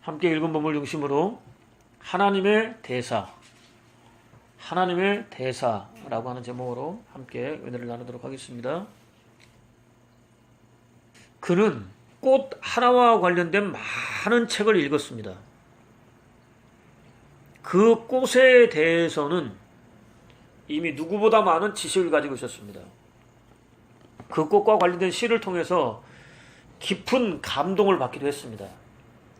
함께 읽은 본문 중심으로 하나님의 대사라고 하는 제목으로 함께 은혜를 나누도록 하겠습니다. 그는 꽃 하나와 관련된 많은 책을 읽었습니다. 그 꽃에 대해서는 이미 누구보다 많은 지식을 가지고 있었습니다. 그 꽃과 관련된 시를 통해서 깊은 감동을 받기도 했습니다.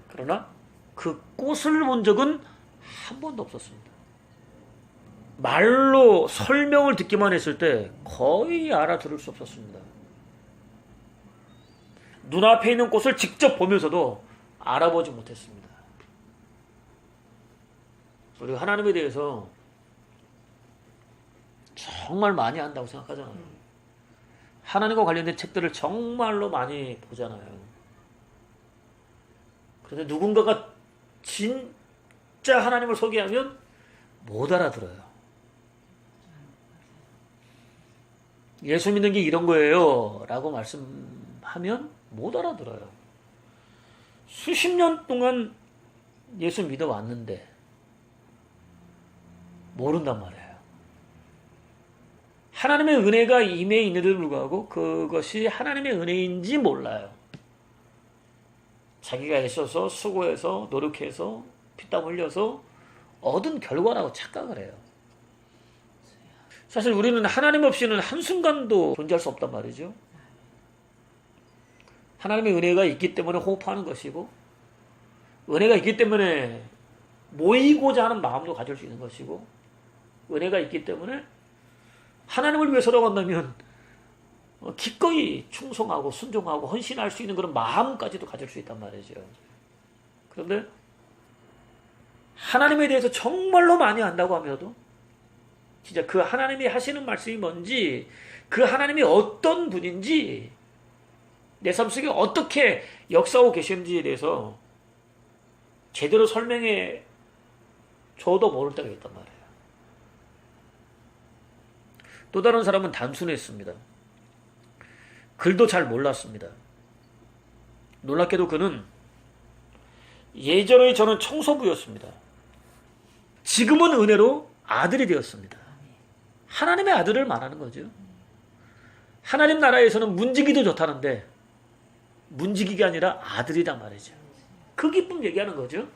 그러나 그 꽃을 본 적은 한 번도 없었습니다. 말로 설명을 듣기만 했을 때 거의 알아들을 수 없었습니다. 눈앞에 있는 꽃을 직접 보면서도 알아보지 못했습니다. 우리가 하나님에 대해서 정말 많이 안다고 생각하잖아요. 하나님과 관련된 책들을 정말로 많이 보잖아요. 그런데 누군가가 진짜 하나님을 소개하면 못 알아들어요. 예수 믿는 게 이런 거예요 라고 말씀하면 못 알아들어요. 수십 년 동안 예수 믿어왔는데 모른단 말이에요. 하나님의 은혜가 임해 있는데도 불구하고 그것이 하나님의 은혜인지 몰라요. 자기가 애써서 수고해서 노력해서 피땀 흘려서 얻은 결과라고 착각을 해요. 사실 우리는 하나님 없이는 한순간도 존재할 수 없단 말이죠. 하나님의 은혜가 있기 때문에 호흡하는 것이고, 은혜가 있기 때문에 모이고자 하는 마음도 가질 수 있는 것이고, 은혜가 있기 때문에 하나님을 위해 살아간다면 기꺼이 충성하고 순종하고 헌신할 수 있는 그런 마음까지도 가질 수 있단 말이죠. 그런데 하나님에 대해서 정말로 많이 안다고 하면서도 진짜 그 하나님이 하시는 말씀이 뭔지, 그 하나님이 어떤 분인지, 내 삶 속에 어떻게 역사하고 계시는지에 대해서 제대로 설명해 줘도 모를 때가 있단 말이에요. 또 다른 사람은 단순했습니다. 글도 잘 몰랐습니다. 놀랍게도 그는 예전에 저는 청소부였습니다. 지금은 은혜로 아들이 되었습니다. 하나님의 아들을 말하는 거죠. 하나님 나라에서는 문지기도 좋다는데 문지기가 아니라 아들이란 말이죠. 그 기쁨 얘기하는 거죠.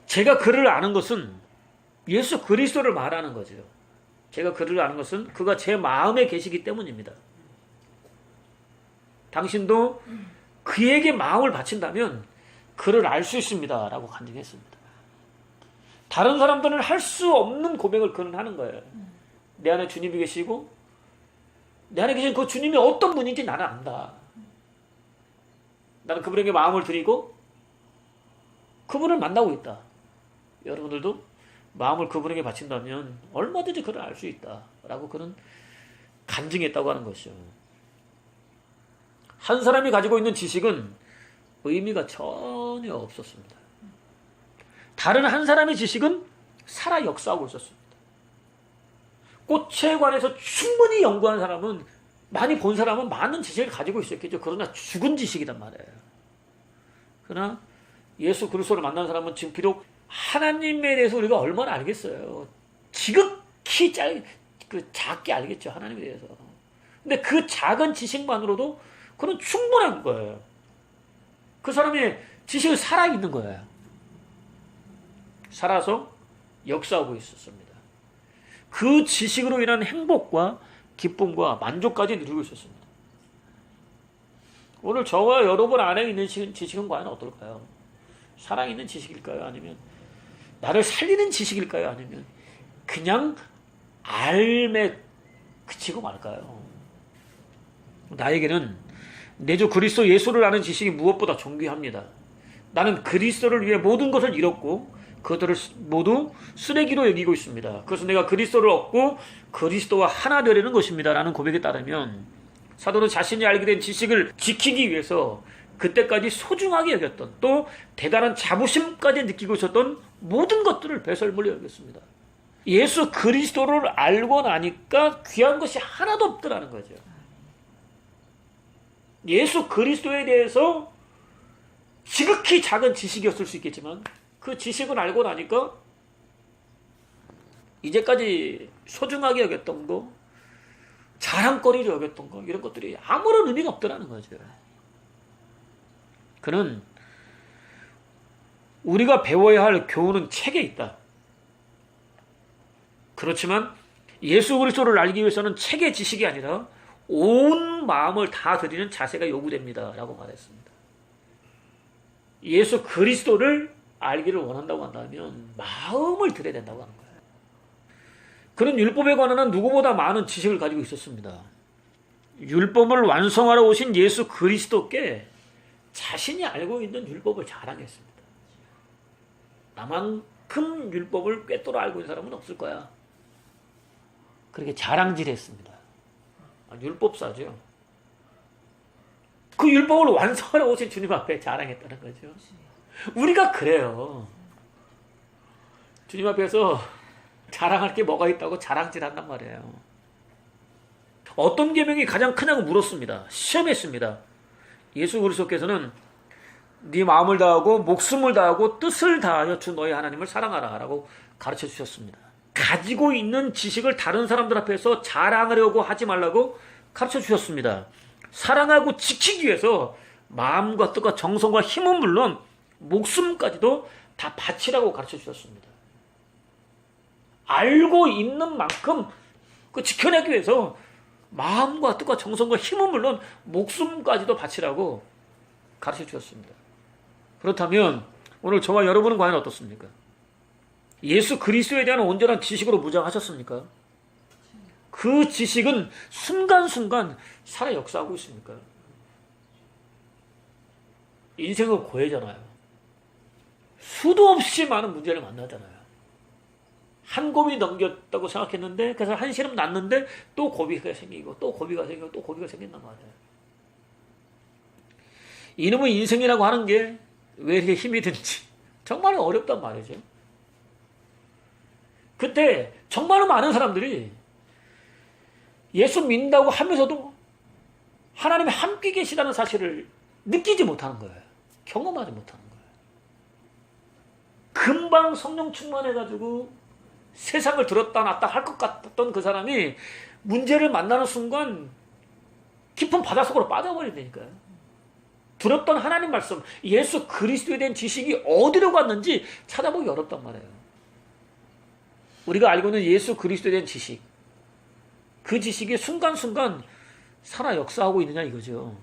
제가 그를 아는 것은 예수 그리스도를 말하는 거죠. 제가 그를 아는 것은 그가 제 마음에 계시기 때문입니다. 당신도 그에게 마음을 바친다면 그를 알 수 있습니다 라고 간증했습니다. 다른 사람들은 할 수 없는 고백을 그는 하는 거예요. 내 안에 주님이 계시고 내 안에 계신 그 주님이 어떤 분인지 나는 안다. 나는 그분에게 마음을 드리고 그분을 만나고 있다. 여러분들도 마음을 그분에게 바친다면 얼마든지 그를 알 수 있다 라고 그는 간증했다고 하는 것이죠. 한 사람이 가지고 있는 지식은 의미가 전혀 없었습니다. 다른 한 사람의 지식은 살아 역사하고 있었습니다. 꽃에 관해서 충분히 연구한 사람은, 많이 본 사람은 많은 지식을 가지고 있었겠죠. 그러나 죽은 지식이란 말이에요. 그러나 예수 그리스도를 만난 사람은 지금 비록 하나님에 대해서 우리가 얼마나 알겠어요. 지극히 작게 알겠죠. 하나님에 대해서. 근데 그 작은 지식만으로도 그는 충분한 거예요. 그 사람의 지식은 살아있는 거예요. 살아서 역사하고 있었습니다. 그 지식으로 인한 행복과 기쁨과 만족까지 누리고 있었습니다. 오늘 저와 여러분 안에 있는 지식은 과연 어떨까요? 살아있는 지식일까요? 아니면 나를 살리는 지식일까요? 아니면 그냥 알매 그치고 말까요? 나에게는 내 주 그리스도 예수를 아는 지식이 무엇보다 존귀합니다. 나는 그리스도를 위해 모든 것을 잃었고 그들을 모두 쓰레기로 여기고 있습니다. 그래서 내가 그리스도를 얻고 그리스도와 하나 되려는 것입니다 라는 고백에 따르면 사도는 자신이 알게 된 지식을 지키기 위해서 그때까지 소중하게 여겼던, 또 대단한 자부심까지 느끼고 있었던 모든 것들을 배설물로 여겼습니다. 예수 그리스도를 알고 나니까 귀한 것이 하나도 없더라는 거죠. 예수 그리스도에 대해서 지극히 작은 지식이었을 수 있겠지만 그 지식을 알고 나니까 이제까지 소중하게 여겼던 거, 자랑거리로 여겼던 거, 이런 것들이 아무런 의미가 없더라는 거죠. 그는 우리가 배워야 할 교훈은 책에 있다. 그렇지만 예수 그리스도를 알기 위해서는 책의 지식이 아니라 온 마음을 다 드리는 자세가 요구됩니다. 라고 말했습니다. 예수 그리스도를 알기를 원한다고 한다면 마음을 드려야 된다고 하는 거예요. 그는 율법에 관한 누구보다 많은 지식을 가지고 있었습니다. 율법을 완성하러 오신 예수 그리스도께 자신이 알고 있는 율법을 자랑했습니다. 나만큼 율법을 꿰뚫어 알고 있는 사람은 없을 거야. 그렇게 자랑질했습니다. 율법사죠. 그 율법을 완성하러 오신 주님 앞에 자랑했다는 거죠. 우리가 그래요. 주님 앞에서 자랑할 게 뭐가 있다고 자랑질한단 말이에요. 어떤 계명이 가장 크냐고 물었습니다. 시험했습니다. 예수 그리스도께서는 네 마음을 다하고 목숨을 다하고 뜻을 다하여 주 너희 하나님을 사랑하라 라고 가르쳐 주셨습니다. 가지고 있는 지식을 다른 사람들 앞에서 자랑하려고 하지 말라고 가르쳐 주셨습니다. 사랑하고 지키기 위해서 마음과 뜻과 정성과 힘은 물론 목숨까지도 다 바치라고 가르쳐 주셨습니다. 알고 있는 만큼 그 지켜내기 위해서 마음과 뜻과 정성과 힘은 물론 목숨까지도 바치라고 가르쳐 주셨습니다. 그렇다면 오늘 저와 여러분은 과연 어떻습니까? 예수 그리스도에 대한 온전한 지식으로 무장하셨습니까? 그 지식은 순간순간 살아 역사하고 있습니까? 인생은 고해잖아요. 수도 없이 많은 문제를 만나잖아요. 한 고비 넘겼다고 생각했는데 그래서 한 시름 났는데 또 고비가 생기고 또 고비가 생기고 또 고비가 생긴단 말이에요. 이놈의 인생이라고 하는 게 왜 이렇게 힘이 드는지 정말 어렵단 말이죠. 그때 정말 많은 사람들이 예수 믿는다고 하면서도 하나님이 함께 계시다는 사실을 느끼지 못하는 거예요. 경험하지 못하는 거예요. 금방 성령 충만해가지고 세상을 들었다 놨다 할 것 같았던 그 사람이 문제를 만나는 순간 깊은 바닷속으로 빠져버린다니까요. 들었던 하나님 말씀, 예수 그리스도에 대한 지식이 어디로 갔는지 찾아보기 어렵단 말이에요. 우리가 알고 있는 예수 그리스도에 대한 지식, 그 지식이 순간순간 살아 역사하고 있느냐 이거죠.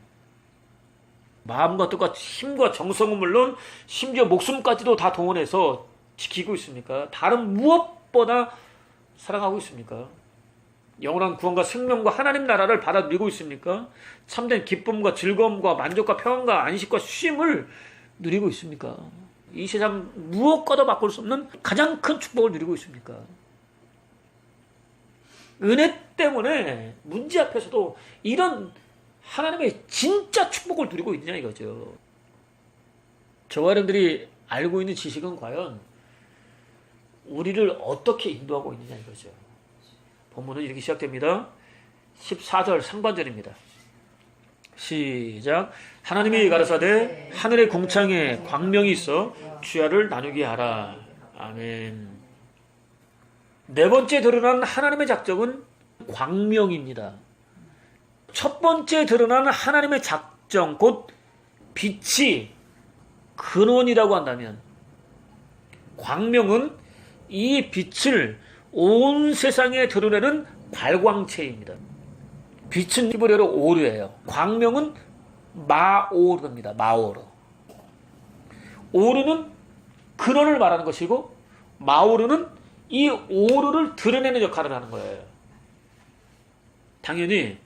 마음과 뜻과 힘과 정성은 물론 심지어 목숨까지도 다 동원해서 지키고 있습니까? 다른 무엇보다 사랑하고 있습니까? 영원한 구원과 생명과 하나님 나라를 받아 누리고 있습니까? 참된 기쁨과 즐거움과 만족과 평안과 안식과 쉼을 누리고 있습니까? 이 세상 무엇과도 바꿀 수 없는 가장 큰 축복을 누리고 있습니까? 은혜 때문에 문제 앞에서도 이런 하나님의 진짜 축복을 누리고 있느냐 이거죠. 저와 여러분들이 알고 있는 지식은 과연 우리를 어떻게 인도하고 있느냐 이거죠. 본문은 이렇게 시작됩니다. 14절 상반절입니다. 시작. 하나님이 가라사대 하늘의 궁창에 광명이 있어 주야를 나누게 하라. 아멘. 네 번째 드러난 하나님의 작정은 광명입니다. 첫 번째 드러난 하나님의 작정, 곧 빛이 근원이라고 한다면 광명은 이 빛을 온 세상에 드러내는 발광체입니다. 빛은 히브리어로 오르예요. 광명은 마오르입니다. 마오르. 오르는 근원을 말하는 것이고 마오르는 이 오르를 드러내는 역할을 하는 거예요. 당연히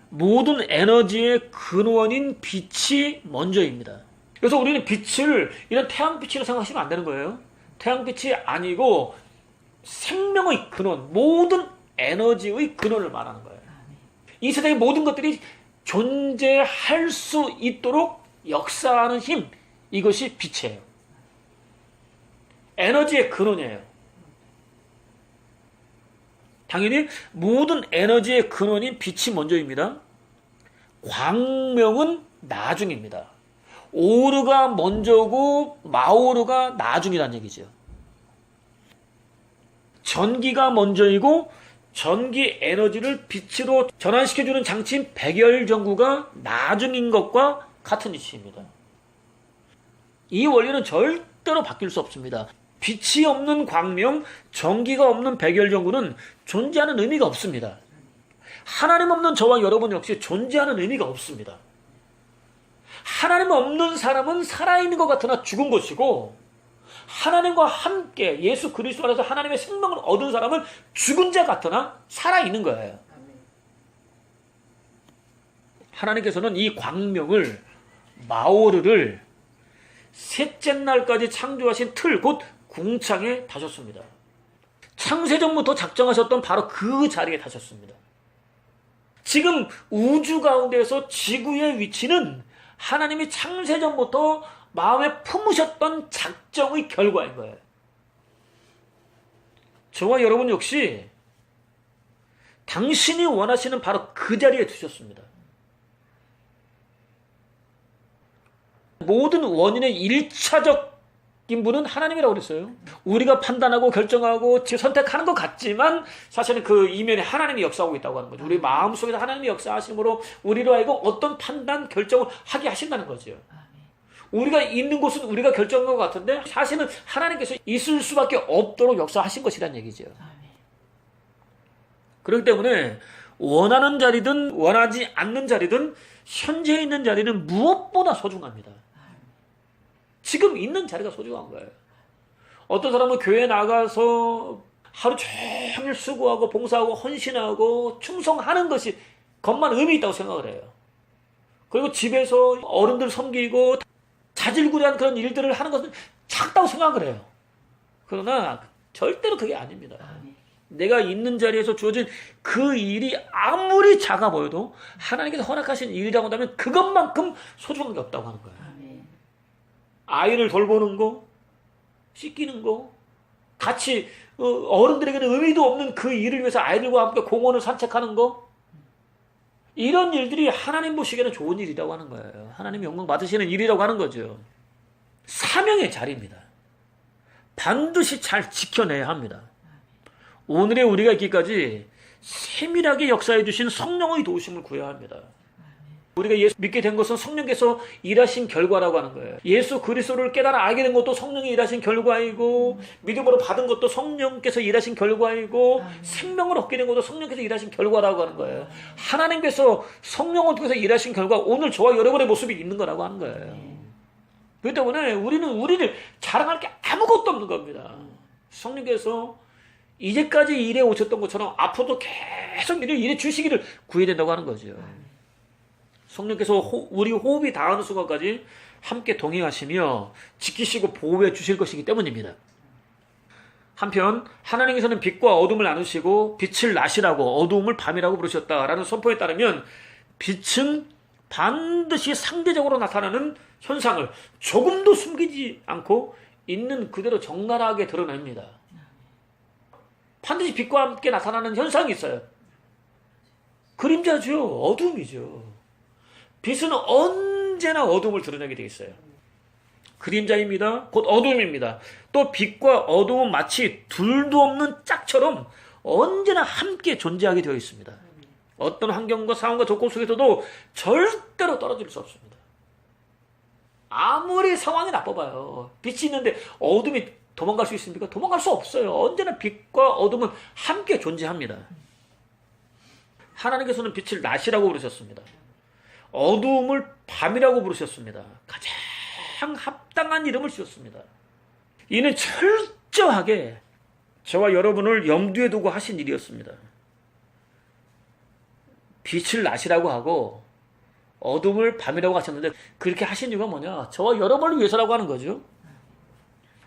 모든 에너지의 근원인 빛이 먼저입니다. 그래서 우리는 빛을 이런 태양빛으로 생각하시면 안 되는 거예요. 태양빛이 아니고 생명의 근원, 모든 에너지의 근원을 말하는 거예요. 이 세상의 모든 것들이 존재할 수 있도록 역사하는 힘, 이것이 빛이에요. 에너지의 근원이에요. 당연히 모든 에너지의 근원인 빛이 먼저입니다. 광명은 나중입니다. 오르가 먼저고 마오르가 나중이란 얘기죠. 전기가 먼저이고 전기 에너지를 빛으로 전환시켜주는 장치인 백열전구가 나중인 것과 같은 이치입니다. 이 원리는 절대로 바뀔 수 없습니다. 빛이 없는 광명, 전기가 없는 백열전구는 존재하는 의미가 없습니다. 하나님 없는 저와 여러분 역시 존재하는 의미가 없습니다. 하나님 없는 사람은 살아있는 것 같으나 죽은 것이고, 하나님과 함께 예수 그리스도 안에서 하나님의 생명을 얻은 사람은 죽은 자 같으나 살아있는 거예요. 하나님께서는 이 광명을, 마오르를 셋째 날까지 창조하신 틀, 곧 궁창에 다셨습니다. 창세전부터 작정하셨던 바로 그 자리에 다셨습니다. 지금 우주 가운데에서 지구의 위치는 하나님이 창세전부터 마음에 품으셨던 작정의 결과인 거예요. 저와 여러분 역시 당신이 원하시는 바로 그 자리에 두셨습니다. 모든 원인의 1차적인 분은 하나님이라고 그랬어요. 우리가 판단하고 결정하고 선택하는 것 같지만 사실은 그 이면에 하나님이 역사하고 있다고 하는 거죠. 우리 마음속에서 하나님이 역사하심으로 우리로 하여금 어떤 판단, 결정을 하게 하신다는 거죠. 우리가 있는 곳은 우리가 결정한 것 같은데 사실은 하나님께서 있을 수밖에 없도록 역사하신 것이란 얘기죠. 그렇기 때문에 원하는 자리든 원하지 않는 자리든 현재 있는 자리는 무엇보다 소중합니다. 지금 있는 자리가 소중한 거예요. 어떤 사람은 교회에 나가서 하루 종일 수고하고 봉사하고 헌신하고 충성하는 것이 것만 의미 있다고 생각을 해요. 그리고 집에서 어른들 섬기고 자질구레한 그런 일들을 하는 것은 작다고 생각을 해요. 그러나 절대로 그게 아닙니다. 내가 있는 자리에서 주어진 그 일이 아무리 작아 보여도 하나님께서 허락하신 일이라고 한다면 그것만큼 소중한 게 없다고 하는 거예요. 아이를 돌보는 거, 씻기는 거, 같이 어른들에게는 의미도 없는 그 일을 위해서 아이들과 함께 공원을 산책하는 거, 이런 일들이 하나님 보시기에는 좋은 일이라고 하는 거예요. 하나님 영광 받으시는 일이라고 하는 거죠. 사명의 자리입니다. 반드시 잘 지켜내야 합니다. 오늘의 우리가 있기까지 세밀하게 역사해 주신 성령의 도우심을 구해야 합니다. 우리가 예수 믿게 된 것은 성령께서 일하신 결과라고 하는 거예요. 예수 그리스도를 깨달아 알게 된 것도 성령이 일하신 결과이고, 믿음으로 받은 것도 성령께서 일하신 결과이고, 생명을 얻게 된 것도 성령께서 일하신 결과라고 하는 거예요. 하나님께서 성령을 통해서 일하신 결과, 오늘 저와 여러분의 모습이 있는 거라고 하는 거예요. 그렇기 때문에 우리는 우리를 자랑할 게 아무것도 없는 겁니다. 성령께서 이제까지 일해 오셨던 것처럼 앞으로도 계속 일해 주시기를 구해야 된다고 하는 거죠. 성령께서 우리 호흡이 닿는 순간까지 함께 동행하시며 지키시고 보호해 주실 것이기 때문입니다. 한편 하나님께서는 빛과 어둠을 나누시고 빛을 낮이라고 어두움을 밤이라고 부르셨다라는 선포에 따르면 빛은 반드시 상대적으로 나타나는 현상을 조금도 숨기지 않고 있는 그대로 적나라하게 드러냅니다. 반드시 빛과 함께 나타나는 현상이 있어요. 그림자죠. 어둠이죠. 빛은 언제나 어둠을 드러내게 되어 있어요. 그림자입니다. 곧 어둠입니다. 또 빛과 어둠은 마치 둘도 없는 짝처럼 언제나 함께 존재하게 되어 있습니다. 어떤 환경과 상황과 조건 속에서도 절대로 떨어질 수 없습니다. 아무리 상황이 나빠봐요. 빛이 있는데 어둠이 도망갈 수 있습니까? 도망갈 수 없어요. 언제나 빛과 어둠은 함께 존재합니다. 하나님께서는 빛을 낮이라고 부르셨습니다. 어두움을 밤이라고 부르셨습니다. 가장 합당한 이름을 지었습니다. 이는 철저하게 저와 여러분을 염두에 두고 하신 일이었습니다. 빛을 낮이라고 하고 어둠을 밤이라고 하셨는데 그렇게 하신 이유가 뭐냐? 저와 여러분을 위해서라고 하는 거죠.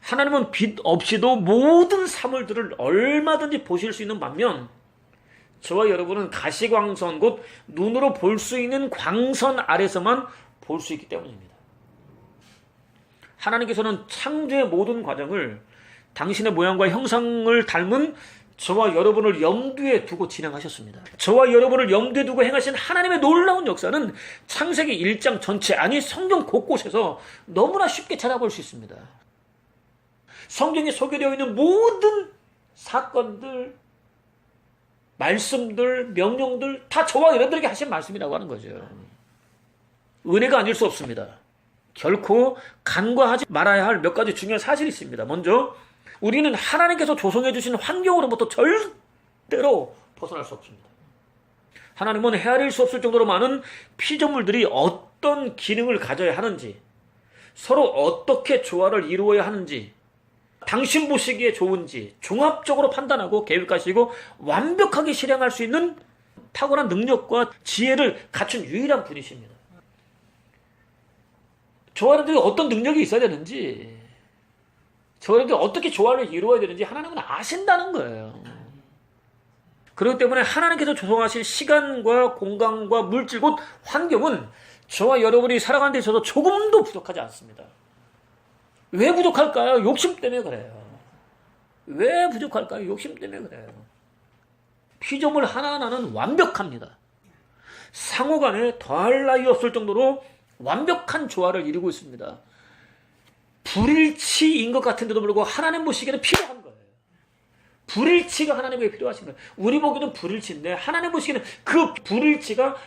하나님은 빛 없이도 모든 사물들을 얼마든지 보실 수 있는 반면 저와 여러분은 가시광선, 곧 눈으로 볼 수 있는 광선 아래서만 볼 수 있기 때문입니다. 하나님께서는 창조의 모든 과정을 당신의 모양과 형상을 닮은 저와 여러분을 염두에 두고 진행하셨습니다. 저와 여러분을 염두에 두고 행하신 하나님의 놀라운 역사는 창세기 1장 전체, 아니 성경 곳곳에서 너무나 쉽게 찾아볼 수 있습니다. 성경에 소개되어 있는 모든 사건들, 말씀들, 명령들 다 저와 여러분들에게 하신 말씀이라고 하는 거죠. 은혜가 아닐 수 없습니다. 결코 간과하지 말아야 할 몇 가지 중요한 사실이 있습니다. 먼저 우리는 하나님께서 조성해 주신 환경으로부터 절대로 벗어날 수 없습니다. 하나님은 헤아릴 수 없을 정도로 많은 피조물들이 어떤 기능을 가져야 하는지, 서로 어떻게 조화를 이루어야 하는지, 당신 보시기에 좋은지 종합적으로 판단하고 계획하시고 완벽하게 실행할 수 있는 탁월한 능력과 지혜를 갖춘 유일한 분이십니다. 저와 여러분들이 어떤 능력이 있어야 되는지, 저와 여러분들이 어떻게 조화를 이루어야 되는지 하나님은 아신다는 거예요. 그렇기 때문에 하나님께서 조성하신 시간과 공간과 물질, 곧 환경은 저와 여러분이 살아가는 데 있어서 조금도 부족하지 않습니다. 왜 부족할까요? 욕심 때문에 그래요. 왜 부족할까요? 욕심 때문에 그래요. 피조물 하나하나는 완벽합니다. 상호간에 더할 나위 없을 정도로 완벽한 조화를 이루고 있습니다. 불일치인 것 같은데도 불구하고 하나님 보시기에는 필요한 거예요. 불일치가 하나님에게 필요하신 거예요. 우리 보기에는 불일치인데 하나님 보시기에는 그 불일치가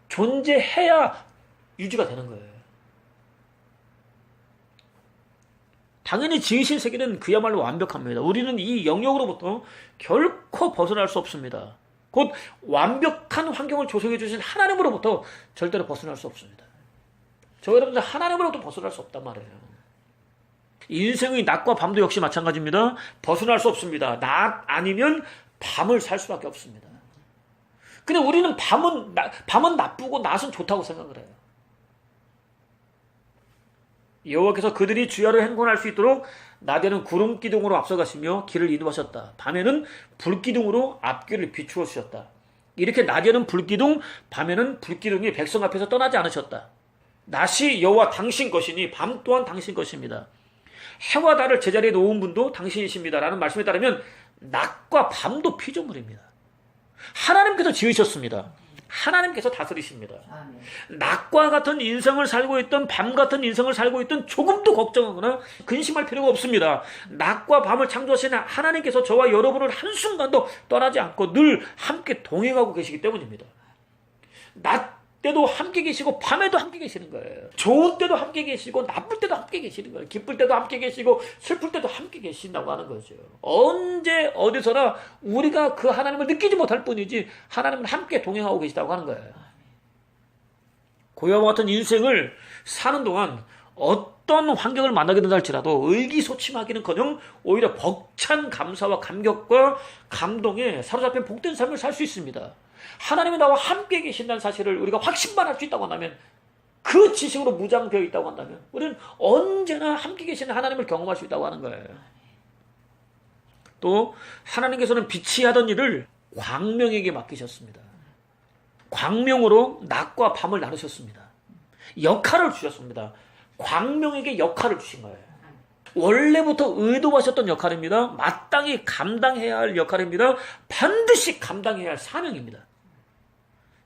존재해야 유지가 되는 거예요. 당연히 지으신 세계는 그야말로 완벽합니다. 우리는 이 영역으로부터 결코 벗어날 수 없습니다. 곧 완벽한 환경을 조성해 주신 하나님으로부터 절대로 벗어날 수 없습니다. 저 여러분들 하나님으로부터 벗어날 수 없단 말이에요. 인생의 낮과 밤도 역시 마찬가지입니다. 벗어날 수 없습니다. 낮 아니면 밤을 살 수밖에 없습니다. 근데 우리는 밤은 나쁘고 낮은 좋다고 생각을 해요. 여호와께서 그들이 주야를 행군할 수 있도록 낮에는 구름 기둥으로 앞서가시며 길을 인도하셨다. 밤에는 불기둥으로 앞길을 비추어 주셨다. 이렇게 낮에는 불기둥, 밤에는 불기둥이 백성 앞에서 떠나지 않으셨다. 낮이 여호와 당신 것이니 밤 또한 당신 것입니다. 해와 달을 제자리에 놓은 분도 당신이십니다. 라는 말씀에 따르면 낮과 밤도 피조물입니다. 하나님께서 지으셨습니다. 하나님께서 다스리십니다. 낮과 같은 인생을 살고 있던 밤 같은 인생을 살고 있던 조금도 걱정하거나 근심할 필요가 없습니다. 낮과 밤을 창조하신 하나님께서 저와 여러분을 한순간도 떠나지 않고 늘 함께 동행하고 계시기 때문입니다. 낮 때도 함께 계시고 밤에도 함께 계시는 거예요. 좋은 때도 함께 계시고 나쁠 때도 함께 계시는 거예요. 기쁠 때도 함께 계시고 슬플 때도 함께 계신다고 하는 거죠. 언제 어디서나 우리가 그 하나님을 느끼지 못할 뿐이지 하나님은 함께 동행하고 계시다고 하는 거예요. 고요와 같은 인생을 사는 동안 어떤 환경을 만나게 된다 할지라도 의기소침하기는커녕 오히려 벅찬 감사와 감격과 감동에 사로잡힌 복된 삶을 살 수 있습니다. 하나님이 나와 함께 계신다는 사실을 우리가 확신만 할 수 있다고 한다면, 그 지식으로 무장되어 있다고 한다면 우리는 언제나 함께 계시는 하나님을 경험할 수 있다고 하는 거예요. 또 하나님께서는 빛이 하던 일을 광명에게 맡기셨습니다. 광명으로 낮과 밤을 나누셨습니다. 역할을 주셨습니다. 광명에게 역할을 주신 거예요. 원래부터 의도하셨던 역할입니다. 마땅히 감당해야 할 역할입니다. 반드시 감당해야 할 사명입니다.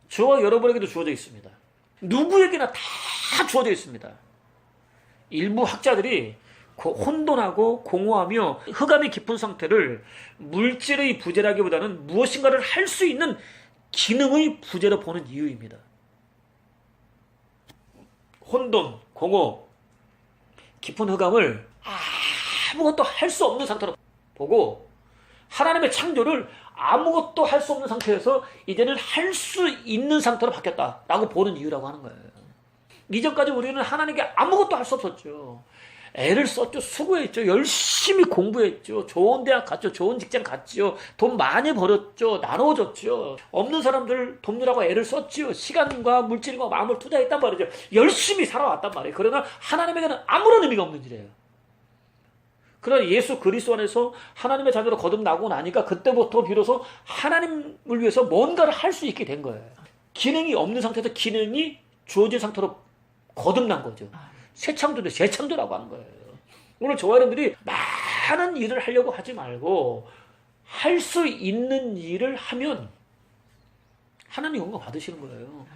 저와 여러분에게도 주어져 있습니다. 누구에게나 다 주어져 있습니다. 일부 학자들이 혼돈하고 공허하며 흑암이 깊은 상태를 물질의 부재라기보다는 무엇인가를 할 수 있는 기능의 부재로 보는 이유입니다. 혼돈, 공허, 깊은 흑암을 아무것도 할 수 없는 상태로 보고 하나님의 창조를 아무것도 할 수 없는 상태에서 이제는 할 수 있는 상태로 바뀌었다라고 보는 이유라고 하는 거예요. 이전까지 우리는 하나님께 아무것도 할 수 없었죠. 애를 썼죠. 수고했죠. 열심히 공부했죠. 좋은 대학 갔죠. 좋은 직장 갔죠. 돈 많이 벌었죠. 나눠줬죠. 없는 사람들 돕느라고 애를 썼죠. 시간과 물질과 마음을 투자했단 말이죠. 열심히 살아왔단 말이에요. 그러나 하나님에게는 아무런 의미가 없는 일이에요. 그러나 예수 그리스도 안에서 하나님의 자녀로 거듭나고 나니까 그때부터 비로소 하나님을 위해서 뭔가를 할 수 있게 된 거예요. 기능이 없는 상태에서 기능이 주어진 상태로 거듭난 거죠. 새 창조도 새 창조라고 하는 거예요. 오늘 저와 여러분들이 많은 일을 하려고 하지 말고 할 수 있는 일을 하면 하나님 영광 받으시는 거예요.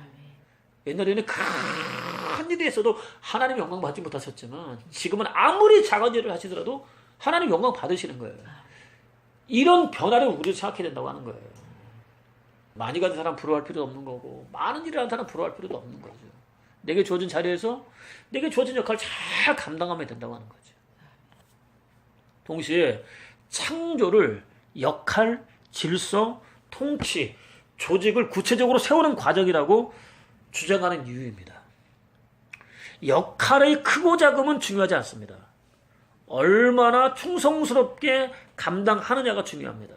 옛날에는 큰 일이 있어도 하나님 영광 받지 못하셨지만 지금은 아무리 작은 일을 하시더라도 하나님 영광 받으시는 거예요. 이런 변화를 우리도 생각해야 된다고 하는 거예요. 많이 가진 사람 부러워할 필요도 없는 거고 많은 일을 하는 사람 부러워할 필요도 없는 거죠. 내게 주어진 자리에서 내게 주어진 역할을 잘 감당하면 된다고 하는 거죠. 동시에 창조를 역할, 질서, 통치, 조직을 구체적으로 세우는 과정이라고 주장하는 이유입니다. 역할의 크고 작음은 중요하지 않습니다. 얼마나 충성스럽게 감당하느냐가 중요합니다.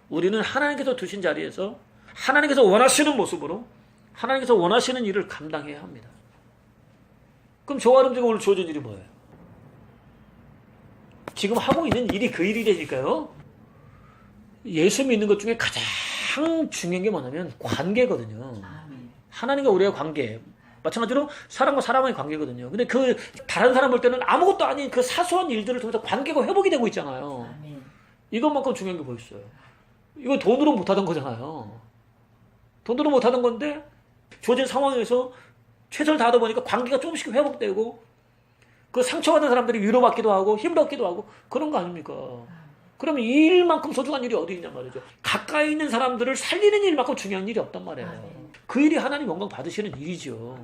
우리는 하나님께서 두신 자리에서 하나님께서 원하시는 모습으로 하나님께서 원하시는 일을 감당해야 합니다. 그럼 저와 여러분들에게 오늘 주어진 일이 뭐예요? 지금 하고 있는 일이 그 일이 되니까요. 예수 믿는 것 중에 가장 중요한 게 뭐냐면 관계거든요. 하나님과 우리의 관계. 마찬가지로 사람과 사람의 관계거든요. 근데 그 다른 사람 볼 때는 아무것도 아닌 그 사소한 일들을 통해서 관계가 회복이 되고 있잖아요. 이것만큼 중요한 게 뭐 있어요? 이거 돈으로 못하던 거잖아요. 돈으로 못하던 건데 주어진 상황에서 최선을 다하다 보니까 관계가 조금씩 회복되고 그 상처받은 사람들이 위로받기도 하고 힘받기도 하고 그런 거 아닙니까? 그러면 이 일만큼 소중한 일이 어디 있냔 말이죠. 가까이 있는 사람들을 살리는 일만큼 중요한 일이 없단 말이에요. 그 일이 하나님 영광 받으시는 일이죠.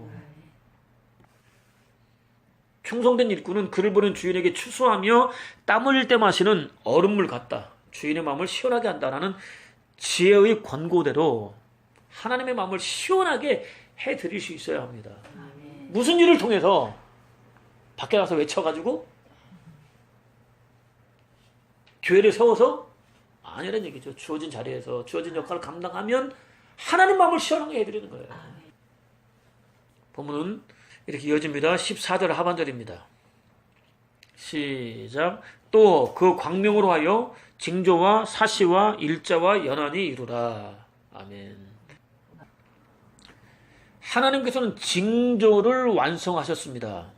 충성된 일꾼은 그를 보는 주인에게 추수하며 땀 흘릴 때 마시는 얼음물 같다. 주인의 마음을 시원하게 한다라는 지혜의 권고대로 하나님의 마음을 시원하게 해드릴 수 있어야 합니다. 무슨 일을 통해서 밖에 나서 외쳐가지고 교회를 세워서 아니라는 얘기죠. 주어진 자리에서 주어진 역할을 감당하면 하나님 마음을 시원하게 해드리는 거예요. 본문은 이렇게 이어집니다. 14절 하반절입니다. 시작. 또 그 광명으로 하여 징조와 사시와 일자와 연한이 이루라. 아멘. 하나님께서는 징조를 완성하셨습니다.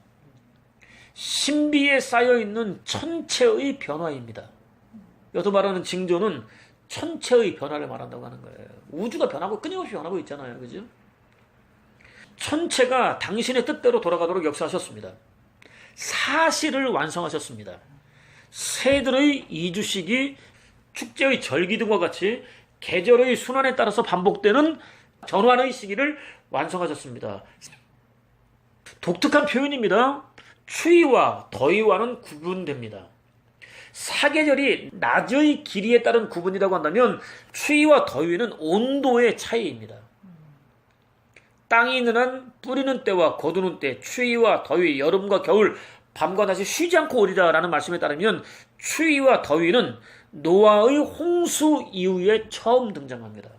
신비에 쌓여있는 천체의 변화입니다. 여기서 말하는 징조는 천체의 변화를 말한다고 하는 거예요. 우주가 변하고 끊임없이 변하고 있잖아요. 그죠? 천체가 당신의 뜻대로 돌아가도록 역사하셨습니다. 사실을 완성하셨습니다. 새들의 이주식이 축제의 절기 등과 같이 계절의 순환에 따라서 반복되는 전환의 시기를 완성하셨습니다. 독특한 표현입니다. 추위와 더위와는 구분됩니다. 사계절이 낮의 길이에 따른 구분이라고 한다면 추위와 더위는 온도의 차이입니다. 땅이 있는 한 뿌리는 때와 거두는 때, 추위와 더위, 여름과 겨울, 밤과 낮이 쉬지 않고 오리라라는 말씀에 따르면 추위와 더위는 노아의 홍수 이후에 처음 등장합니다.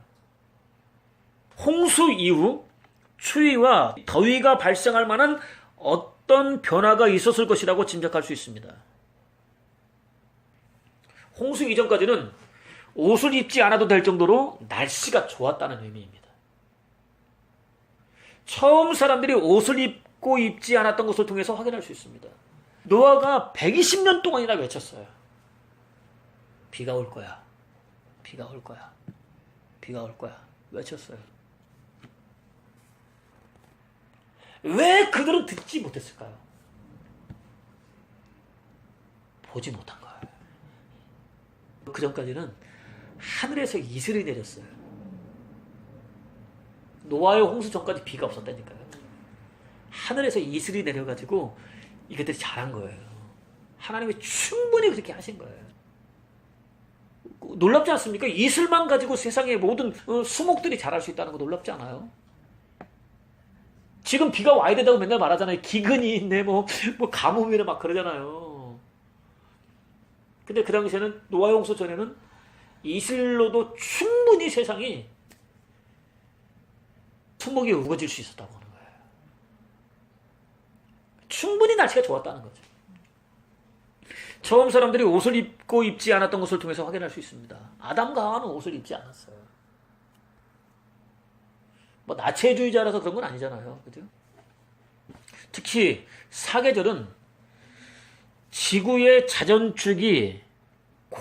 홍수 이후 추위와 더위가 발생할 만한 어떤 변화가 있었을 것이라고 짐작할 수 있습니다. 홍수 이전까지는 옷을 입지 않아도 될 정도로 날씨가 좋았다는 의미입니다. 처음 사람들이 옷을 입고 입지 않았던 것을 통해서 확인할 수 있습니다. 노아가 120년 동안이나 외쳤어요. 비가 올 거야. 비가 올 거야. 비가 올 거야. 외쳤어요. 왜 그들은 듣지 못했을까요? 보지 못한 거예요. 그 전까지는 하늘에서 이슬이 내렸어요. 노아의 홍수 전까지 비가 없었다니까요. 하늘에서 이슬이 내려가지고 이것들이 잘한 거예요. 하나님이 충분히 그렇게 하신 거예요. 놀랍지 않습니까? 이슬만 가지고 세상의 모든 수목들이 자랄 수 있다는 거 놀랍지 않아요? 지금 비가 와야 된다고 맨날 말하잖아요. 기근이 있네, 뭐 가뭄이네 막 그러잖아요. 근데 그 당시에는 노아의 홍수 전에는 이슬로도 충분히 세상이 수목이 우거질 수 있었다고 하는 거예요. 충분히 날씨가 좋았다는 거죠. 처음 사람들이 옷을 입고 입지 않았던 것을 통해서 확인할 수 있습니다. 아담과 하와는 옷을 입지 않았어요. 뭐 나체주의자라서 그런 건 아니잖아요. 그죠? 특히 사계절은 지구의 자전축이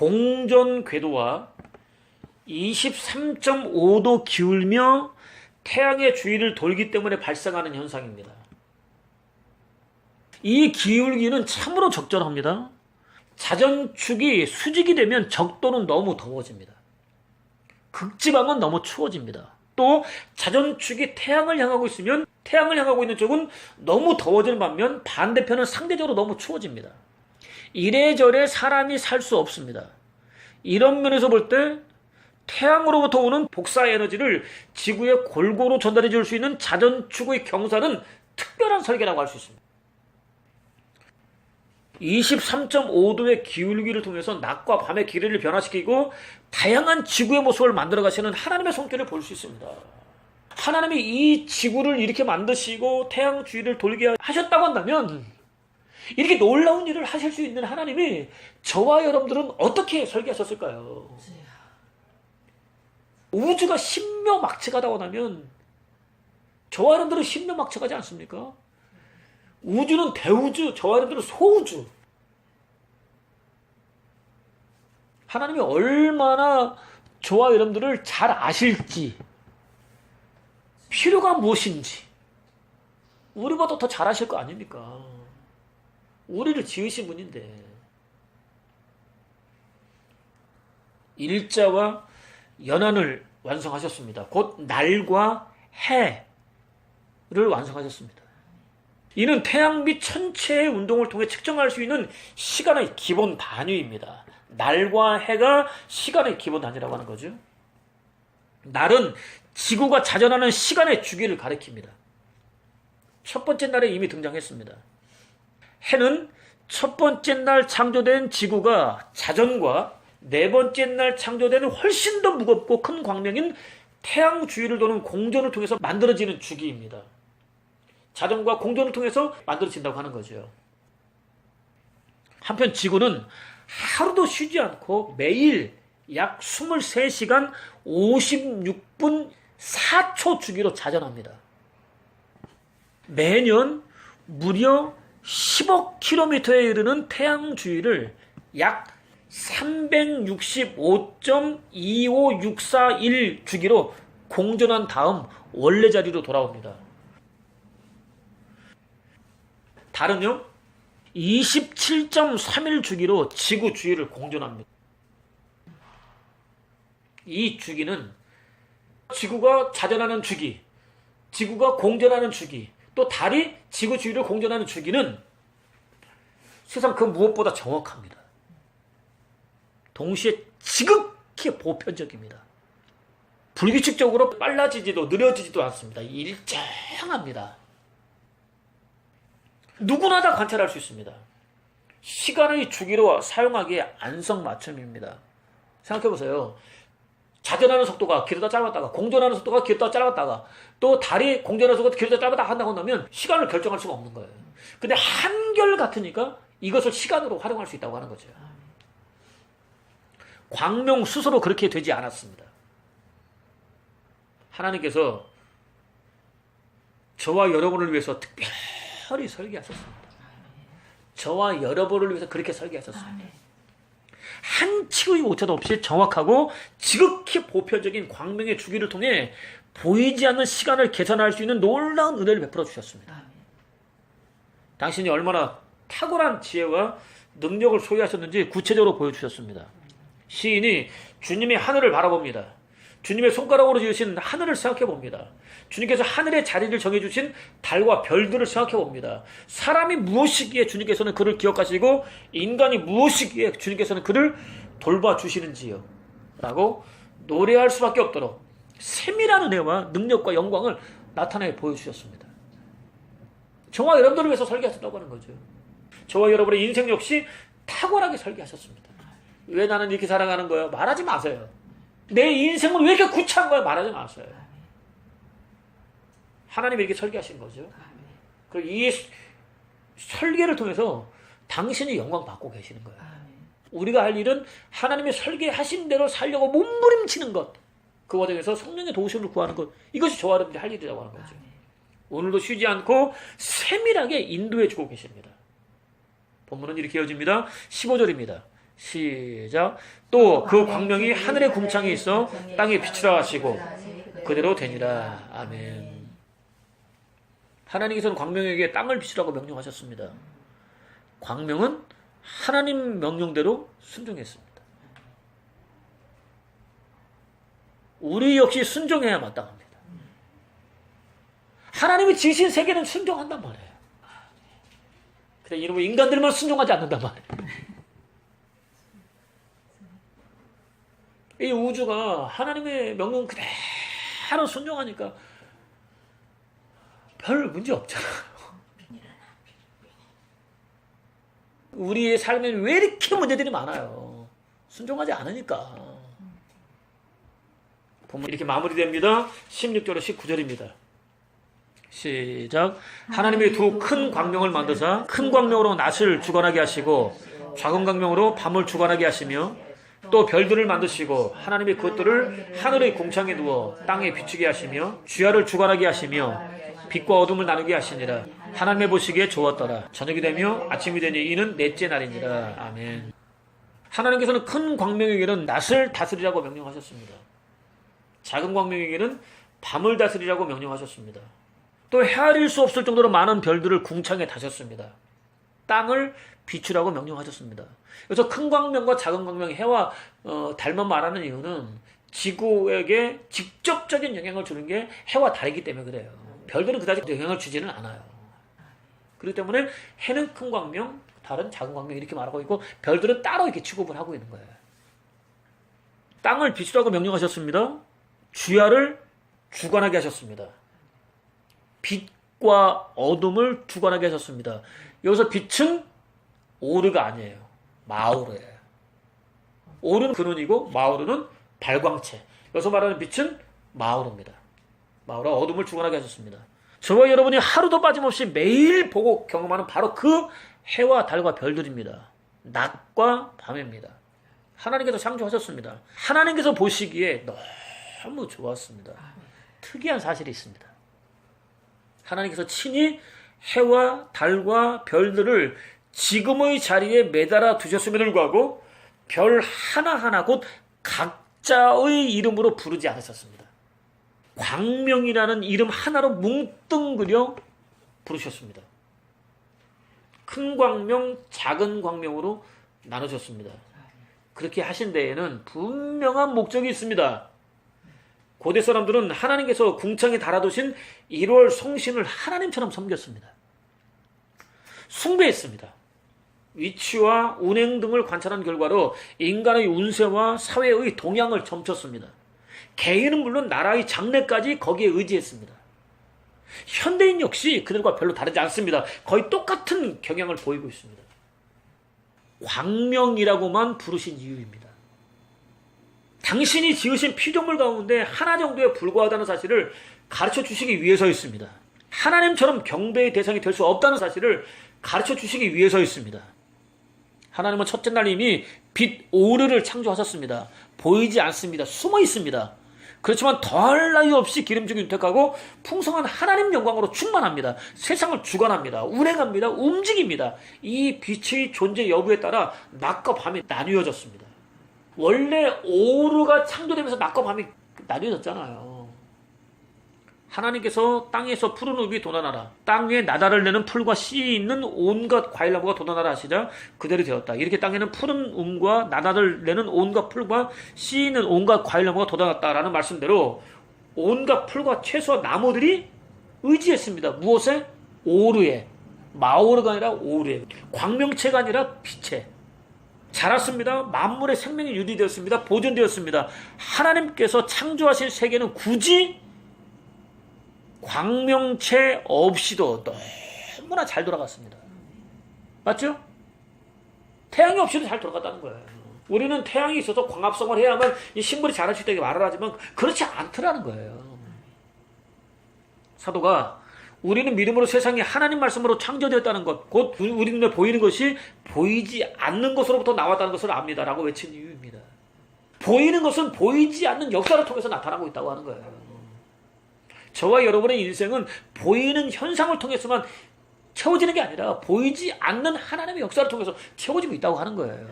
공전 궤도와 23.5도 기울며 태양의 주위를 돌기 때문에 발생하는 현상입니다. 이 기울기는 참으로 적절합니다. 자전축이 수직이 되면 적도는 너무 더워집니다. 극지방은 너무 추워집니다. 또 자전축이 태양을 향하고 있으면 태양을 향하고 있는 쪽은 너무 더워지는 반면 반대편은 상대적으로 너무 추워집니다. 이래저래 사람이 살 수 없습니다. 이런 면에서 볼 때 태양으로부터 오는 복사 에너지를 지구에 골고루 전달해 줄 수 있는 자전축의 경사는 특별한 설계라고 할 수 있습니다. 23.5도의 기울기를 통해서 낮과 밤의 길이를 변화시키고 다양한 지구의 모습을 만들어 가시는 하나님의 손길을 볼 수 있습니다. 하나님이 이 지구를 이렇게 만드시고 태양 주위를 돌게 하셨다고 한다면 이렇게 놀라운 일을 하실 수 있는 하나님이 저와 여러분들은 어떻게 설계하셨을까요? 우주가 신묘막측하다고 하면 저와 여러분들은 신묘막측하지 않습니까? 우주는 대우주, 저와 여러분들은 소우주. 하나님이 얼마나 저와 여러분들을 잘 아실지, 필요가 무엇인지 우리보다 더 잘 아실 거 아닙니까? 우리를 지으신 분인데 일자와 연한을 완성하셨습니다. 곧 날과 해를 완성하셨습니다. 이는 태양 및 천체의 운동을 통해 측정할 수 있는 시간의 기본 단위입니다. 날과 해가 시간의 기본 단위라고 하는 거죠. 날은 지구가 자전하는 시간의 주기를 가리킵니다. 첫 번째 날에 이미 등장했습니다. 해는 첫 번째 날 창조된 지구가 자전과 네 번째 날 창조된 훨씬 더 무겁고 큰 광명인 태양 주위를 도는 공전을 통해서 만들어지는 주기입니다. 자전과 공전을 통해서 만들어진다고 하는 거죠. 한편 지구는 하루도 쉬지 않고 매일 약 23시간 56분 4초 주기로 자전합니다. 매년 무려 10억 킬로미터에 이르는 태양 주위를 약 365.25641 주기로 공전한 다음 원래 자리로 돌아옵니다. 달은요 27.31 주기로 지구 주위를 공전합니다. 이 주기는 지구가 자전하는 주기, 지구가 공전하는 주기, 또 달이 지구 주위를 공전하는 주기는 세상 그 무엇보다 정확합니다. 동시에 지극히 보편적입니다. 불규칙적으로 빨라지지도 느려지지도 않습니다. 일정합니다. 누구나 다 관찰할 수 있습니다. 시간의 주기로 사용하기에 안성맞춤입니다. 생각해보세요. 자전하는 속도가 길다 짧았다가 공전하는 속도가 길다 짧았다가 또 달이 공전하는 속도가 길다 짧았다 한다고 한다면 시간을 결정할 수가 없는 거예요. 근데 한결같으니까 이것을 시간으로 활용할 수 있다고 하는 거죠. 광명 스스로 그렇게 되지 않았습니다. 하나님께서 저와 여러분을 위해서 특별히 설계하셨습니다. 저와 여러분을 위해서 그렇게 설계하셨습니다. 한 치의 오차도 없이 정확하고 지극히 보편적인 광명의 주기를 통해 보이지 않는 시간을 계산할 수 있는 놀라운 은혜를 베풀어 주셨습니다. 당신이 얼마나 탁월한 지혜와 능력을 소유하셨는지 구체적으로 보여주셨습니다. 시인이 주님의 하늘을 바라봅니다. 주님의 손가락으로 지으신 하늘을 생각해 봅니다. 주님께서 하늘의 자리를 정해주신 달과 별들을 생각해 봅니다. 사람이 무엇이기에 주님께서는 그를 기억하시고 인간이 무엇이기에 주님께서는 그를 돌봐주시는지요 라고 노래할 수밖에 없도록 세밀한 은혜와 능력과 영광을 나타내 보여주셨습니다. 저와 여러분들을 위해서 설계하셨다고 하는 거죠. 저와 여러분의 인생 역시 탁월하게 설계하셨습니다. 왜 나는 이렇게 살아가는 거예요? 말하지 마세요. 내 인생은 왜 이렇게 구차한 거예요? 말하지 마세요. 하나님이 이렇게 설계하신 거죠. 그리고 이 설계를 통해서 당신이 영광 받고 계시는 거예요. 우리가 할 일은 하나님이 설계하신 대로 살려고 몸부림치는 것, 그 과정에서 성령의 도우심을 구하는 것, 이것이 저와 여러분들이 할 일이라고 하는 거죠. 오늘도 쉬지 않고 세밀하게 인도해 주고 계십니다. 본문은 이렇게 이어집니다. 15절입니다. 시작. 또 그 광명이 하늘의 궁창에 있어 땅에 비추라 하시고 그대로 되니라. 아멘. 하나님께서는 광명에게 땅을 비추라고 명령하셨습니다. 광명은 하나님 명령대로 순종했습니다. 우리 역시 순종해야 마땅합니다. 하나님이 지으신 세계는 순종한단 말이에요. 근데 이놈의 인간들만 순종하지 않는단 말이에요. 이 우주가 하나님의 명령 그대로 순종하니까 별 문제 없잖아요. 우리의 삶에는 왜 이렇게 문제들이 많아요? 순종하지 않으니까. 보면 이렇게 마무리됩니다. 16절로 19절입니다. 시작. 하나님이 두 큰 광명을 만드사 큰 광명으로 낮을 주관하게 하시고 작은 광명으로 밤을 주관하게 하시며 또 별들을 만드시고 하나님이 그것들을 하늘의 궁창에 두어 땅에 비추게 하시며 주야를 주관하게 하시며 빛과 어둠을 나누게 하시니라. 하나님의 보시기에 좋았더라. 저녁이 되며 아침이 되니 이는 넷째 날이니라. 아멘. 하나님께서는 큰 광명에게는 낮을 다스리라고 명령하셨습니다. 작은 광명에게는 밤을 다스리라고 명령하셨습니다. 또 헤아릴 수 없을 정도로 많은 별들을 궁창에 다셨습니다. 땅을 비추라고 명령하셨습니다. 그래서 큰 광명과 작은 광명이 해와 달만 말하는 이유는 지구에게 직접적인 영향을 주는 게 해와 달이기 때문에 그래요. 별들은 그다지 영향을 주지는 않아요. 그렇기 때문에 해는 큰 광명, 달은 작은 광명 이렇게 말하고 있고 별들은 따로 이렇게 취급을 하고 있는 거예요. 땅을 비추라고 명령하셨습니다. 주야를 주관하게 하셨습니다. 빛과 어둠을 주관하게 하셨습니다. 여기서 빛은 오르가 아니에요. 마오르예요. 오르는 근원이고 마오르는 발광체. 여기서 말하는 빛은 마오르입니다. 마오르가 어둠을 주관하게 하셨습니다. 저와 여러분이 하루도 빠짐없이 매일 보고 경험하는 바로 그 해와 달과 별들입니다. 낮과 밤입니다. 하나님께서 창조하셨습니다. 하나님께서 보시기에 너무 좋았습니다. 특이한 사실이 있습니다. 하나님께서 친히 해와 달과 별들을 지금의 자리에 매달아 두셨음에도 불구하고 별 하나하나 곧 각자의 이름으로 부르지 않으셨습니다. 광명이라는 이름 하나로 뭉뚱그려 부르셨습니다. 큰 광명, 작은 광명으로 나누셨습니다. 그렇게 하신 데에는 분명한 목적이 있습니다. 고대 사람들은 하나님께서 궁창에 달아두신 1월 성신을 하나님처럼 섬겼습니다. 숭배했습니다. 위치와 운행 등을 관찰한 결과로 인간의 운세와 사회의 동향을 점쳤습니다. 개인은 물론 나라의 장래까지 거기에 의지했습니다. 현대인 역시 그들과 별로 다르지 않습니다. 거의 똑같은 경향을 보이고 있습니다. 광명이라고만 부르신 이유입니다. 당신이 지으신 피조물 가운데 하나 정도에 불과하다는 사실을 가르쳐 주시기 위해서였습니다. 하나님처럼 경배의 대상이 될 수 없다는 사실을 가르쳐 주시기 위해서였습니다. 하나님은 첫째 날 이미 빛 오르를 창조하셨습니다. 보이지 않습니다. 숨어 있습니다. 그렇지만 더할 나위 없이 기름지고 윤택하고 풍성한 하나님 영광으로 충만합니다. 세상을 주관합니다. 운행합니다. 움직입니다. 이 빛의 존재 여부에 따라 낮과 밤이 나뉘어졌습니다. 원래 오르가 창조되면서 낮과 밤이 나뉘어졌잖아요. 하나님께서 땅에서 푸른 읍이 돋아나라. 땅 위에 나달을 내는 풀과 씨 있는 온갖 과일나무가 돋아나라 하시자 그대로 되었다. 이렇게 땅에는 푸른 읍과 나달을 내는 온갖 풀과 씨 있는 온갖 과일나무가 돋아났다라는 말씀대로 온갖 풀과 채소와 나무들이 의지했습니다. 무엇에? 오르에. 마오르가 아니라 오르에. 광명체가 아니라 빛에. 자랐습니다. 만물의 생명이 유지되었습니다. 보존되었습니다. 하나님께서 창조하신 세계는 굳이 광명체 없이도 너무나 잘 돌아갔습니다. 맞죠? 태양이 없이도 잘 돌아갔다는 거예요. 우리는 태양이 있어서 광합성을 해야만 이 식물이 자랄 수 있다고 말을 하지만 그렇지 않더라는 거예요. 사도가 우리는 믿음으로 세상이 하나님 말씀으로 창조되었다는 것, 곧 우리 눈에 보이는 것이 보이지 않는 것으로부터 나왔다는 것을 압니다. 라고 외친 이유입니다. 보이는 것은 보이지 않는 역사를 통해서 나타나고 있다고 하는 거예요. 저와 여러분의 인생은 보이는 현상을 통해서만 채워지는 게 아니라 보이지 않는 하나님의 역사를 통해서 채워지고 있다고 하는 거예요.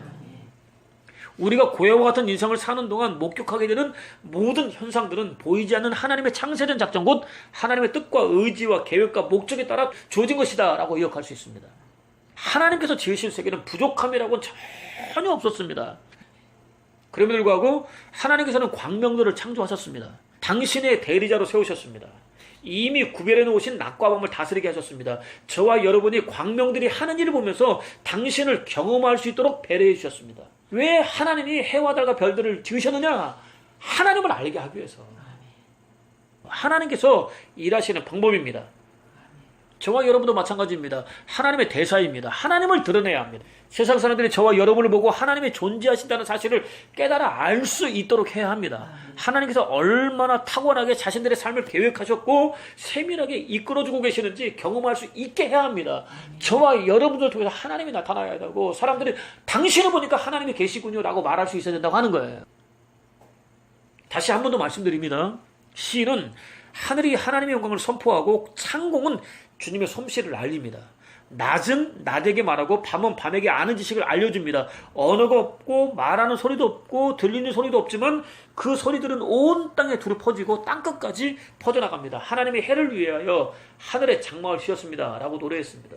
우리가 고해와 같은 인생을 사는 동안 목격하게 되는 모든 현상들은 보이지 않는 하나님의 창세전 작전, 곧 하나님의 뜻과 의지와 계획과 목적에 따라 주어진 것이다 라고 기억할 수 있습니다. 하나님께서 지으신 세계는 부족함이라고는 전혀 없었습니다. 그럼에도 불구하고 하나님께서는 광명들을 창조하셨습니다. 당신의 대리자로 세우셨습니다. 이미 구별해 놓으신 낮과 밤을 다스리게 하셨습니다. 저와 여러분이 광명들이 하는 일을 보면서 당신을 경험할 수 있도록 배려해 주셨습니다. 왜 하나님이 해와 달과 별들을 지으셨느냐? 하나님을 알게 하기 위해서. 하나님께서 일하시는 방법입니다. 저와 여러분도 마찬가지입니다. 하나님의 대사입니다. 하나님을 드러내야 합니다. 세상 사람들이 저와 여러분을 보고 하나님이 존재하신다는 사실을 깨달아 알 수 있도록 해야 합니다. 하나님께서 얼마나 탁월하게 자신들의 삶을 계획하셨고 세밀하게 이끌어주고 계시는지 경험할 수 있게 해야 합니다. 저와 여러분들 통해서 하나님이 나타나야 되고 사람들이 당신을 보니까 하나님이 계시군요 라고 말할 수 있어야 된다고 하는 거예요. 다시 한 번 더 말씀드립니다. 시인은 하늘이 하나님의 영광을 선포하고 창공은 주님의 솜씨를 알립니다. 낮은 낮에게 말하고 밤은 밤에게 아는 지식을 알려줍니다. 언어가 없고 말하는 소리도 없고 들리는 소리도 없지만 그 소리들은 온 땅에 두루 퍼지고 땅끝까지 퍼져나갑니다. 하나님의 해를 위하여 하늘에 장막을 씌웠습니다 라고 노래했습니다.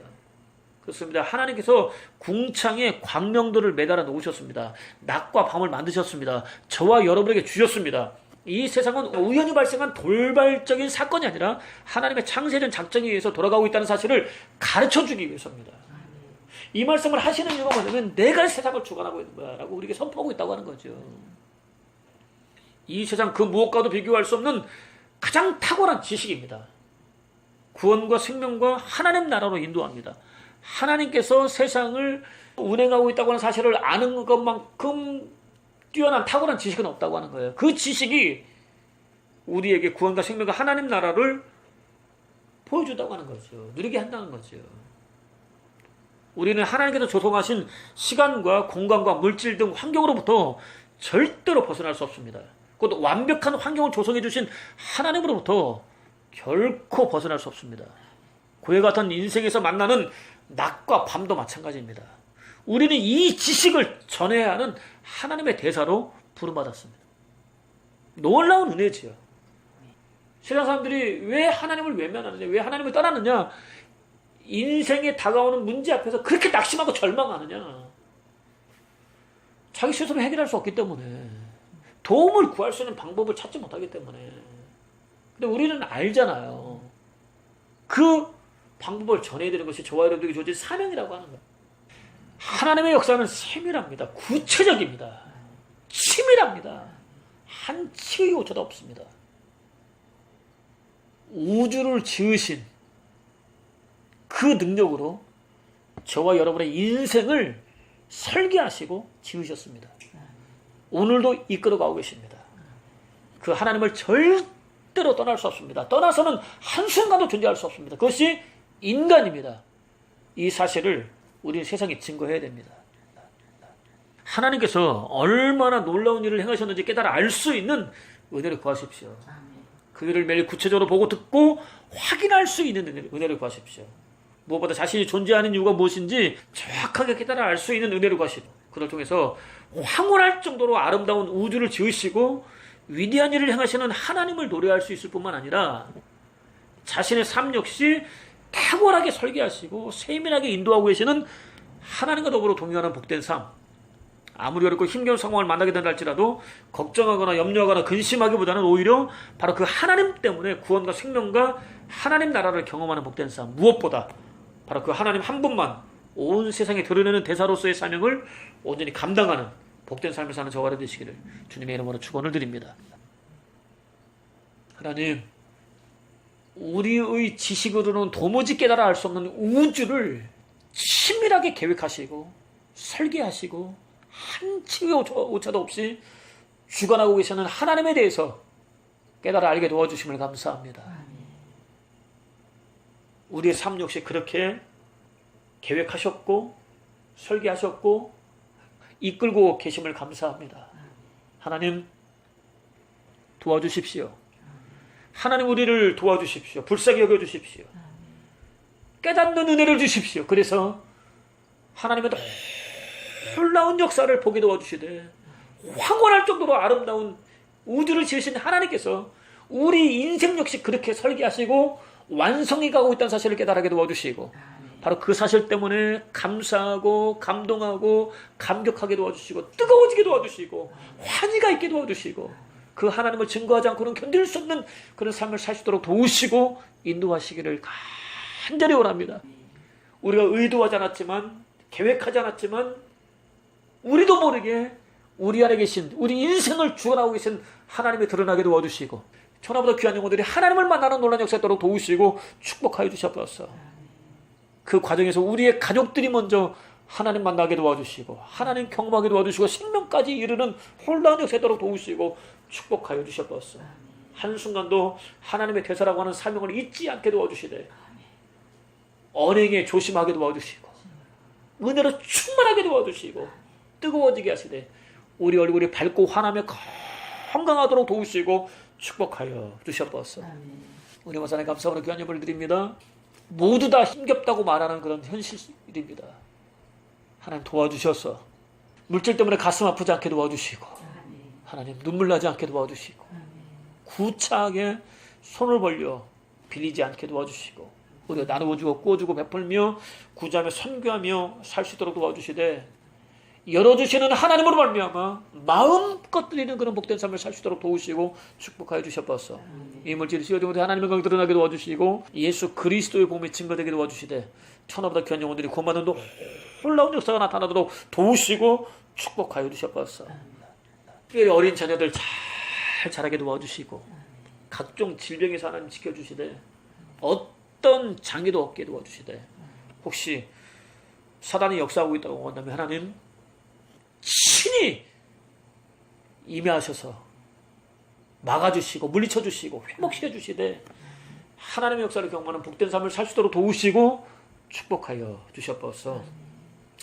그렇습니다. 하나님께서 궁창에 광명들을 매달아 놓으셨습니다. 낮과 밤을 만드셨습니다. 저와 여러분에게 주셨습니다. 이 세상은 우연히 발생한 돌발적인 사건이 아니라 하나님의 창세전 작전에 의해서 돌아가고 있다는 사실을 가르쳐주기 위해서입니다. 이 말씀을 하시는 이유가 뭐냐면 내가 세상을 주관하고 있는 거야 라고 우리에게 선포하고 있다고 하는 거죠. 이 세상 그 무엇과도 비교할 수 없는 가장 탁월한 지식입니다. 구원과 생명과 하나님 나라로 인도합니다. 하나님께서 세상을 운행하고 있다고 하는 사실을 아는 것만큼 뛰어난 탁월한 지식은 없다고 하는 거예요. 그 지식이 우리에게 구원과 생명과 하나님 나라를 보여준다고 하는 거죠. 누리게 한다는 거죠. 우리는 하나님께서 조성하신 시간과 공간과 물질 등 환경으로부터 절대로 벗어날 수 없습니다. 곧 완벽한 환경을 조성해 주신 하나님으로부터 결코 벗어날 수 없습니다. 고해 같은 인생에서 만나는 낮과 밤도 마찬가지입니다. 우리는 이 지식을 전해야 하는 하나님의 대사로 부름받았습니다. 놀라운 은혜지요. 세상 사람들이 왜 하나님을 외면하느냐, 왜 하나님을 떠나느냐, 인생에 다가오는 문제 앞에서 그렇게 낙심하고 절망하느냐. 자기 스스로 해결할 수 없기 때문에, 도움을 구할 수 있는 방법을 찾지 못하기 때문에. 근데 우리는 알잖아요. 그 방법을 전해야 되는 것이 저와 여러분에게 주어진 사명이라고 하는 거예요. 하나님의 역사는 세밀합니다. 구체적입니다. 치밀합니다. 한치의 오차도 없습니다. 우주를 지으신 그 능력으로 저와 여러분의 인생을 설계하시고 지으셨습니다. 오늘도 이끌어가고 계십니다. 그 하나님을 절대로 떠날 수 없습니다. 떠나서는 한순간도 존재할 수 없습니다. 그것이 인간입니다. 이 사실을 우리는 세상에 증거해야 됩니다. 하나님께서 얼마나 놀라운 일을 행하셨는지 깨달아 알 수 있는 은혜를 구하십시오. 그 일을 매일 구체적으로 보고 듣고 확인할 수 있는 은혜를 구하십시오. 무엇보다 자신이 존재하는 이유가 무엇인지 정확하게 깨달아 알 수 있는 은혜를 구하십시오. 그를 통해서 황홀할 정도로 아름다운 우주를 지으시고 위대한 일을 행하시는 하나님을 노래할 수 있을 뿐만 아니라 자신의 삶 역시 탁월하게 설계하시고 세밀하게 인도하고 계시는 하나님과 더불어 동행하는 복된 삶. 아무리 어렵고 힘겨운 상황을 만나게 된다 할지라도 걱정하거나 염려하거나 근심하기보다는 오히려 바로 그 하나님 때문에 구원과 생명과 하나님 나라를 경험하는 복된 삶. 무엇보다 바로 그 하나님 한 분만 온 세상에 드러내는 대사로서의 사명을 온전히 감당하는 복된 삶을 사는 저와 여러분 되시기를 주님의 이름으로 축원을 드립니다. 하나님, 우리의 지식으로는 도무지 깨달아 알 수 없는 우주를 치밀하게 계획하시고 설계하시고 한치의 오차도 없이 주관하고 계시는 하나님에 대해서 깨달아 알게 도와주심을 감사합니다. 우리의 삶 역시 그렇게 계획하셨고 설계하셨고 이끌고 계심을 감사합니다. 하나님 도와주십시오. 하나님 우리를 도와주십시오. 불쌍히 여겨주십시오. 깨닫는 은혜를 주십시오. 그래서 하나님의 놀라운 역사를 보게 도와주시되 황홀할 정도로 아름다운 우주를 지으신 하나님께서 우리 인생 역시 그렇게 설계하시고 완성해 가고 있다는 사실을 깨달게 도와주시고, 바로 그 사실 때문에 감사하고 감동하고 감격하게 도와주시고, 뜨거워지게 도와주시고, 환희가 있게 도와주시고, 그 하나님을 증거하지 않고는 견딜 수 없는 그런 삶을 살 수 있도록 도우시고 인도하시기를 간절히 원합니다. 우리가 의도하지 않았지만, 계획하지 않았지만, 우리도 모르게 우리 안에 계신, 우리 인생을 주관하고 계신 하나님이 드러나게 도와주시고, 천하보다 귀한 영혼들이 하나님을 만나는 놀라운 역사에 있도록 도우시고 축복하여 주셔서, 그 과정에서 우리의 가족들이 먼저 하나님 만나게 도와주시고, 하나님 경험하게 도와주시고, 생명까지 이르는 놀라운 역사에 있도록 도우시고 축복하여 주셔서, 한순간도 하나님의 대사라고 하는 사명을 잊지 않게 도와주시되, 언행에 조심하게 도와주시고, 은혜로 충만하게 도와주시고, 뜨거워지게 하시되, 우리 얼굴이 밝고 환하며 건강하도록 도우시고 축복하여 주셔서, 우리 마사님 감사하고 귀한 예물을 드립니다. 모두 다 힘겹다고 말하는 그런 현실입니다. 하나님 도와주셔서 물질 때문에 가슴 아프지 않게 도와주시고, 하나님 눈물 나지 않게 도와주시고, 구차하게 손을 벌려 빌리지 않게 도와주시고, 우리가 나누어주고 꾸어주고 베풀며 구제하며 선교하며 살 수 있도록 도와주시되, 열어주시는 하나님으로 말미암아 마음껏 드리는 그런 복된 삶을 살 수 있도록 도우시고 축복하여 주셔서, 이 물질을 씌워주고 하나님의 영광이 드러나게 도와주시고, 예수 그리스도의 복음이 증거되게 도와주시되, 천하보다 귀한 영혼들이 고마는 놀라운 역사가 나타나도록 도우시고 축복하여 주셔서, 어린 자녀들 잘 자라게 도와주시고, 각종 질병에서 하나님 지켜주시되, 어떤 장애도 없게 도와주시되, 혹시 사단이 역사하고 있다고 한다면 하나님 친히 임하셔서 막아주시고 물리쳐주시고 회복시켜주시되, 하나님의 역사를 경험하는 복된 삶을 살 수 있도록 도우시고 축복하여 주셔서,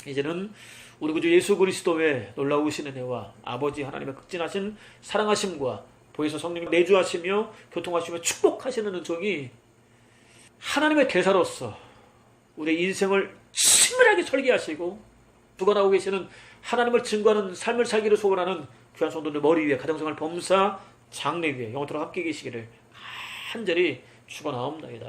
이제는 우리 구주 예수 그리스도의 놀라우신 은혜와 아버지 하나님의 극진하신 사랑하심과 보혜사 성령이 내주하시며 교통하시며 축복하시는 은총이 하나님의 대사로서 우리의 인생을 친밀하게 설계하시고 주관하고 계시는 하나님을 증거하는 삶을 살기를 소원하는 귀한 성도들 머리 위에, 가정생활 범사 장래 위에 영원토록 함께 계시기를 간절히 축원하옵나이다.